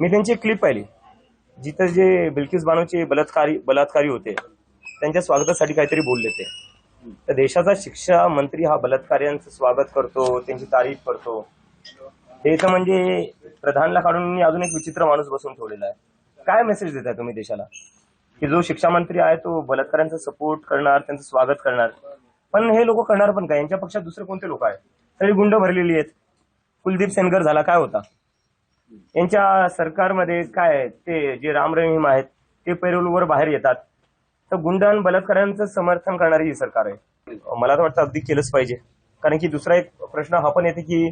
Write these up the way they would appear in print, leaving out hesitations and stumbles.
मी त्यांची एक क्लिप पाहिली जिथं जे बिल्किस बानोचे बलात्कारी होते त्यांच्या स्वागतासाठी काहीतरी बोलले ते. तर देशाचा शिक्षा मंत्री हा बलात्काऱ्यांचं स्वागत करतो, त्यांची तारीफ करतो. हे तर म्हणजे प्रधानला काढून अजून एक विचित्र माणूस बसून ठेवलेला आहे. काय मेसेज देताय तुम्ही देशाला की जो शिक्षा मंत्री आहे तो बलात्काऱ्यांचा सपोर्ट करणार, त्यांचं स्वागत करणार. पण हे लोक करणार पण काय? यांच्या पक्षात दुसरे कोणते लोक आहेत? सगळी गुंड भरलेली आहेत. कुलदीप सेनगर झाला, काय होता यांच्या सरकारमध्ये? काय ते जे राम रहीम आहेत ते पैरोलवर बाहेर येतात. तर गुंड आणि बलात्काऱ्यांचं समर्थन करणारी ही सरकार आहे. मला तर वाटतं अगदी केलंच पाहिजे. कारण की दुसरा एक प्रश्न हा पण येते की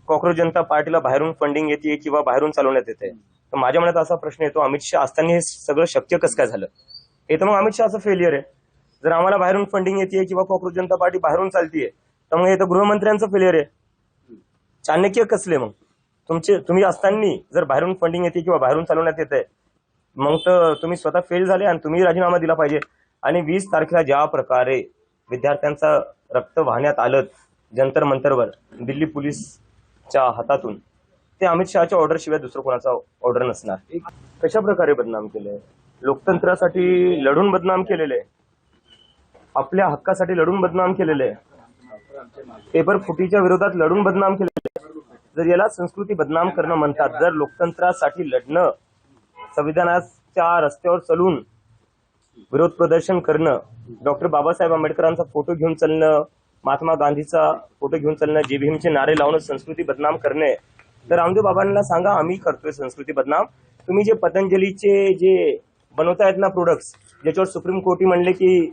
कॉक्रोच जनता पार्टीला बाहेरून फंडिंग येते किंवा बाहेरून चालवण्यात येते. तर माझ्या मनात असा प्रश्न येतो, अमित शहा असताना हे सगळं शक्य कसं काय झालं? हे तर मग अमित शहाचं फेलियर आहे. जर आम्हाला बाहेरून फंडिंग येते किंवा कॉक्रोच जनता पार्टी बाहेरून चालतीये तर मग हे तर गृहमंत्र्यांचं फेलियर आहे. चाणक्य कसले मग तुम्ही असताना जर बाहेरून फंडिंग येते किंवा बाहेरून चालवण्यात येते मग तर तुम्ही स्वतः फेल झाले आणि तुम्ही राजीनामा दिला पाहिजे. आणि 20 तारखेला ज्या प्रकारे विद्यार्थ्यांचा रक्त वाहण्यात आलं जंतर मंतरवर दिल्ली पोलीसच्या हातातून, ते अमित शहाच्या ऑर्डर शिवाय दुसरं कोणाचा ऑर्डर नसणार. कशा प्रकारे बदनाम केलंय? लोकतंत्रासाठी लढून बदनाम केलेले, आपल्या हक्कासाठी लढून बदनाम केलेले, पेपर फुटीच्या विरोधात लढून बदनाम केलेले. जर याला संस्कृती बदनाम करणं म्हणतात, जर लोकतंत्रासाठी लढणं, संविधानाच्या रस्त्यावर चलून विरोध प्रदर्शन करणं, डॉक्टर बाबासाहेब आंबेडकरांचा फोटो घेऊन चालणं, महात्मा गांधीचा फोटो घेऊन चालणं, जे भीमचे नारे लावणं संस्कृती बदनाम करणे, तर रामदेव बाबांना सांगा आम्ही करतोय संस्कृती बदनाम. तुम्ही जे पतंजलीचे जे बनवतायत ना प्रोडक्ट्स, ज्याच्यावर सुप्रीम कोर्टी म्हणले की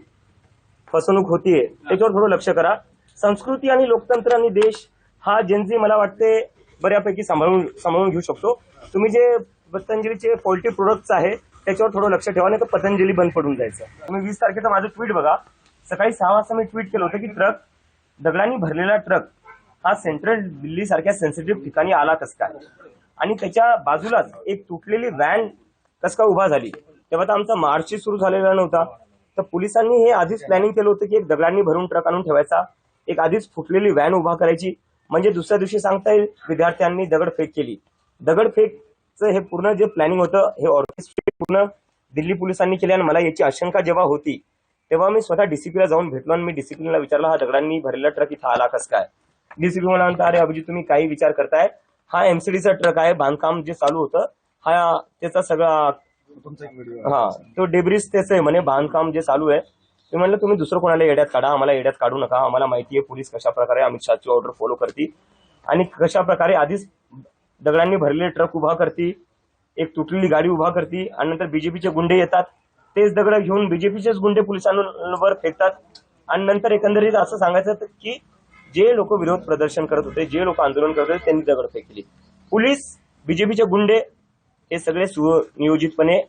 फसवणूक होतीये, त्याच्यावर थोडं लक्ष करा. संस्कृती आणि लोकतंत्र आणि देश हा जनजी मला वाटते बऱ्यापैकी सांभाळून घेऊ शकतो. तुम्ही जे पतंजलीचे पोल्ट्री प्रोडक्ट्स आहे त्याच्यावर थोडं लक्ष ठेवा, नाही तर पतंजली बंद पडून जायचं. तुम्ही 20 तारखेचं माझं ट्विट बघा. सकाळी 6 वाजता मी ट्विट केलं होतं की दगडांनी भरलेला ट्रक हा सेंट्रल दिल्ली सारख्या सेन्सिटिव्ह ठिकाणी आला कस काय, आणि त्याच्या बाजूलाच एक तुटलेली व्हॅन कस काय उभा झाली. तेव्हा तर आमचा मार्चही सुरू झालेला नव्हता. तर पोलिसांनी हे आधीच प्लॅनिंग केलं होतं की एक दगडांनी भरून ट्रक आणून ठेवायचा, एक आधीच फुटलेली व्हॅन उभा करायची, म्हणजे दुसऱ्या दिवशी सांगता येईल विद्यार्थ्यांनी दगडफेक केली. दगडफेकचं हे पूर्ण जे प्लॅनिंग होतं हे ऑर्केस्ट्रेट पूर्ण दिल्ली पोलिसांनी केले. आणि मला याची आशंका जेव्हा होती तेव्हा मी स्वतः डीसीपीला जाऊन भेटलो आणि मी डीसीपीला विचारलं हा दगडांनी भरलेला ट्रक इथं आला कस काय. डीसीपी मला म्हणता अरे अभिजित तुम्ही काही विचार करताय, हा एमसीडीचा ट्रक आहे, बांधकाम जे चालू होतं हा त्याचा सगळा तो डेब्रिस त्याचं आहे म्हणे, बांधकाम जे चालू आहे. मी म्हणलं तुम्ही दुसरं कोणाला येड्यात काढा, आम्हाला येड्यात काढू नका. आम्हाला माहिती आहे पोलीस कशा प्रकारे अमित शहाची ऑर्डर फॉलो करते आणि कशा प्रकारे आधीच दगडांनी भरलेले ट्रक उभा करते, एक तुटलेली गाडी उभा करते आणि नंतर बीजेपीचे गुंडे येतात, तेच दगड घेऊन बीजेपीचेच गुंडे पोलिसांवर फेकतात. आणि नंतर एकंदरीत असं सांगायचं की जे लोक विरोध प्रदर्शन करत होते, जे लोक आंदोलन करत होते त्यांनी दगड फेकली. पोलीस, बीजेपीचे गुंडे हे सगळे सुनियोजितपणे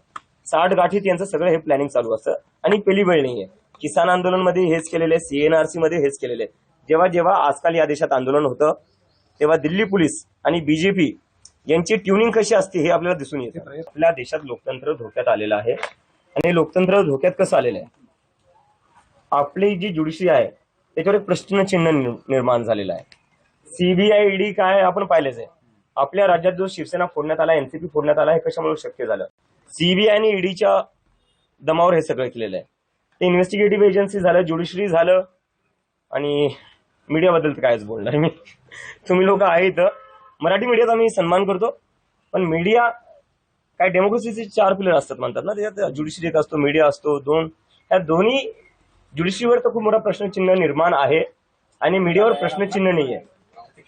साठगाठीत यांचं सगळं हे प्लॅनिंग चालू असतं. आणि पहिली वेळ नाहीये. किसान आंदोलन मध्ये हेच केलेलं आहे, सीएनआरसी मध्ये हेच केलेलं आहे. जेव्हा जेव्हा आजकाल या देशात आंदोलन होतं तेव्हा दिल्ली पोलीस आणि बीजेपी यांची ट्युनिंग कशी असते हे आपल्याला दिसून येतं. आपल्या देशात लोकतंत्र धोक्यात आलेलं आहे. आणि लोकतंत्र धोक्यात कसं आलेलं आहे? आपली जी ज्युडिशरी आहे त्याच्यावर एक प्रश्नचिन्ह निर्माण झालेलं आहे. सीबीआय, ईडी काय आपण पाहिलेच आहे. आपल्या राज्यात जो शिवसेना फोडण्यात आला, एनसीपी फोडण्यात आला, हे कशामुळे शक्य झालं? सीबीआय आणि ईडीच्या दमावर हे सगळं केलेलं आहे. ते इन्व्हेस्टिगेटिव्ह एजन्सी झालं, ज्युडिशरी झालं, आणि मीडियाबद्दल तर कायच बोलणार मी. तुम्ही लोक आहेत, मराठी मीडियाचा मी सन्मान करतो, पण मीडिया काय डेमोक्रेसीचे 4 पिलर असतात म्हणतात ना, त्याच्यात ज्युडिशरी एक असतो, मीडिया असतो, या दोन्ही ज्युडिशरीवर तर खूप मोठा प्रश्नचिन्ह निर्माण आहे आणि मीडियावर प्रश्नचिन्ह नाही आहे.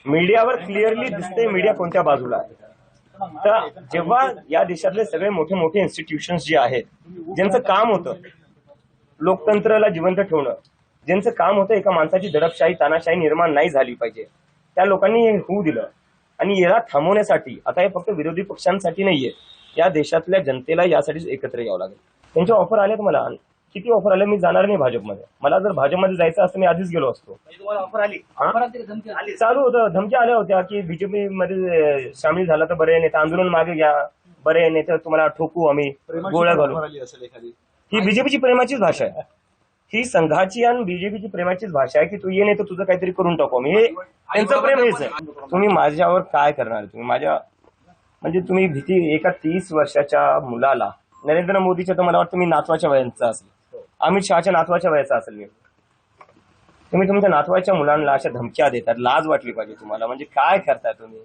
मीडियावर क्लिअरली दिसते मीडिया कोणत्या बाजूला आहे. तर जेव्हा या देशातले सगळे मोठे मोठे इन्स्टिट्यूशन्स जे आहेत, ज्यांचं काम होतं लोकतंत्राला जिवंत ठेवणं, ज्यांचं काम होतं एका माणसाची दडपशाही तानाशाही निर्माण नाही झाली पाहिजे, त्या लोकांनी हे होऊ दिलं. आणि याला थांबवण्यासाठी आता हे फक्त विरोधी पक्षांसाठी नाहीये, या देशातल्या जनतेला यासाठी एकत्र यावं लागेल. त्यांच्या ऑफर आल्यात मला, किती ऑफर आले. मी जाणार नाही भाजपमध्ये. मला जर भाजपमध्ये जायचं असतं मी आधीच गेलो असतो. ऑफर आली, चालू होतं, धमक्या आल्या होत्या की बीजेपी मध्ये सामील झाला तर बरे, नेता आंदोलन मागे घ्या, बरे नेता तुम्हाला ठोकू आम्ही, गोळ्या घालू. ही बीजेपीची प्रेमाचीच भाषा आहे. ही संघाची आणि बीजेपीची प्रेमाचीच भाषा आहे की तू ये नाही तर तुझं काहीतरी करून टाकू आम्ही. हे त्यांचं प्रेम हेच आहे. तुम्ही माझ्यावर काय करणार? तुम्ही माझ्या म्हणजे तुम्ही भीती एका 30 वर्षाच्या मुलाला, नरेंद्र मोदीच्या तर मला वाटतं मी नातवाच्या वयाचा असेल, अमित शहाच्या नातवाच्या वयाचा असेल मी, तुम्ही तुमच्या नातवाच्या मुलांना अशा धमक्या देतात, लाज वाटली पाहिजे तुम्हाला. म्हणजे काय करताय तुम्ही?